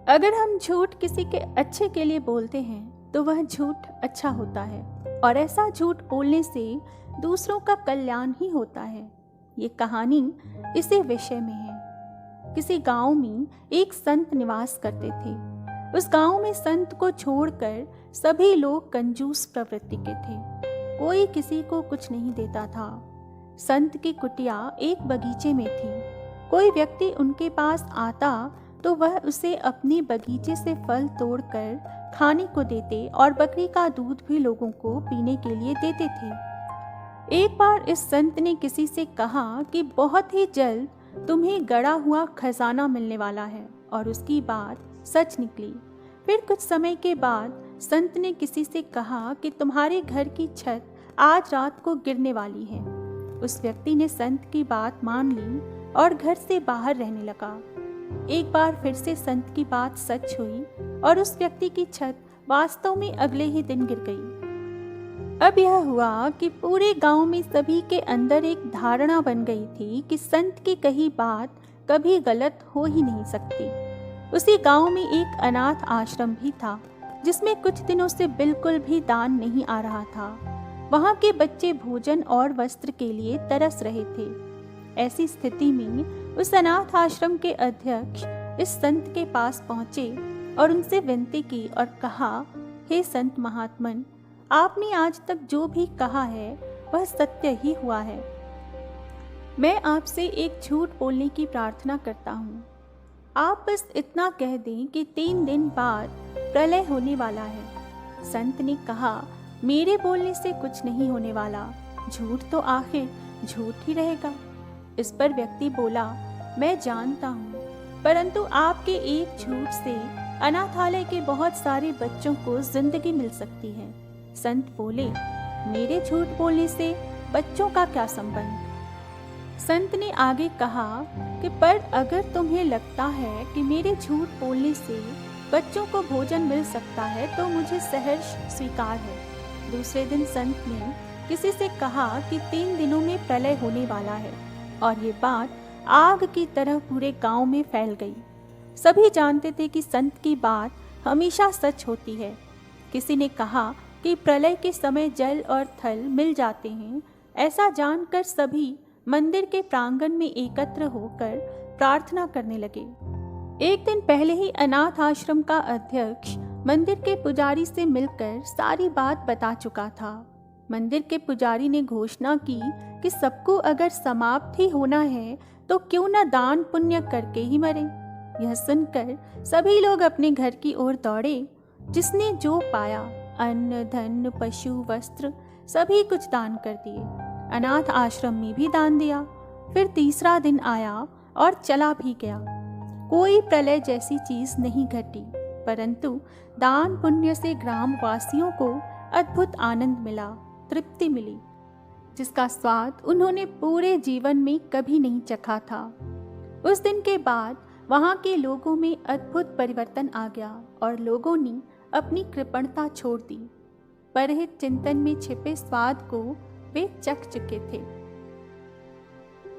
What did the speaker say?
अगर हम झूठ किसी के अच्छे के लिए बोलते हैं तो वह झूठ अच्छा होता है और ऐसा झूठ बोलने से दूसरों का कल्याण ही होता है। ये कहानी इसी विषय में है। किसी गांव में एक संत निवास करते थे। उस गांव में संत को छोड़कर सभी लोग कंजूस प्रवृत्ति के थे। कोई किसी को कुछ नहीं देता था। संत की कुटिया एक बगीचे में थी। कोई व्यक्ति उनके पास आता तो वह उसे अपने बगीचे से फल तोड़कर खाने को देते और बकरी का दूध भी लोगों को पीने के लिए देते थे। एक बार इस संत ने किसी से कहा कि बहुत ही जल्द तुम्हें गड़ा हुआ खजाना मिलने वाला है, और उसकी बात सच निकली। फिर कुछ समय के बाद संत ने किसी से कहा कि तुम्हारे घर की छत आज रात को गिरने वाली है। उस व्यक्ति ने संत की बात मान ली और घर से बाहर रहने लगा। एक बार फिर से संत की बात सच हुई और उस व्यक्ति की छत वास्तव में अगले ही दिन गिर गई। अब यह हुआ कि पूरे गांव में सभी के अंदर एक धारणा बन गई थी कि संत की कही बात कभी गलत हो ही नहीं सकती। उसी गांव में एक अनाथ आश्रम भी था जिसमें कुछ दिनों से बिल्कुल भी दान नहीं आ रहा था। वहां के बच्चे भोजन और वस्त्र के लिए तरस रहे थे। ऐसी स्थिति में उस अनाथ आश्रम के अध्यक्ष इस संत के पास पहुंचे और उनसे विनती की और कहा, हे संत महात्मन, आपने आज तक जो भी कहा है वह सत्य ही हुआ है। मैं आपसे एक झूठ बोलने की प्रार्थना करता हूँ। आप बस इतना कह दें कि 3 दिन बाद प्रलय होने वाला है। संत ने कहा, मेरे बोलने से कुछ नहीं होने वाला, झूठ तो आखिर झूठ ही रहेगा। इस पर व्यक्ति बोला, मैं जानता हूँ, परंतु आपके एक झूठ से अनाथालय के बहुत सारे बच्चों को जिंदगी मिल सकती है। संत बोले, मेरे झूठ बोलने से बच्चों का क्या संबंध? संत ने आगे कहा कि पर अगर तुम्हें लगता है कि मेरे झूठ बोलने से बच्चों को भोजन मिल सकता है तो मुझे सहर्ष स्वीकार है। दूसरे दिन संत ने किसी से कहा कि 3 दिनों में प्रलय होने वाला है, और ये बात आग की तरह पूरे गांव में फैल गई। सभी जानते थे कि संत की बात हमेशा सच होती है। किसी ने कहा कि प्रलय के समय जल और थल मिल जाते हैं। ऐसा जानकर सभी मंदिर के प्रांगण में एकत्र होकर प्रार्थना करने लगे। एक दिन पहले ही अनाथ आश्रम का अध्यक्ष मंदिर के पुजारी से मिलकर सारी बात बता चुका था। मंदिर के पुजारी ने घोषणा की कि सबको अगर समाप्त ही होना है तो क्यों न दान पुण्य करके ही मरे। यह सुनकर सभी लोग अपने घर की ओर दौड़े। जिसने जो पाया, अन्न, धन, पशु, वस्त्र, सभी कुछ दान कर दिए। अनाथ आश्रम में भी दान दिया। फिर तीसरा दिन आया और चला भी गया। कोई प्रलय जैसी चीज नहीं घटी, परंतु दान पुण्य से ग्राम वासियों को अद्भुत आनंद मिला, तृप्ति मिली, जिसका स्वाद उन्होंने पूरे जीवन में कभी नहीं चखा था। उस दिन के बाद वहां के लोगों में अद्भुत परिवर्तन आ गया और लोगों ने अपनी कृपणता छोड़ दी। परहित चिंतन में छिपे स्वाद को वे चख चुके थे।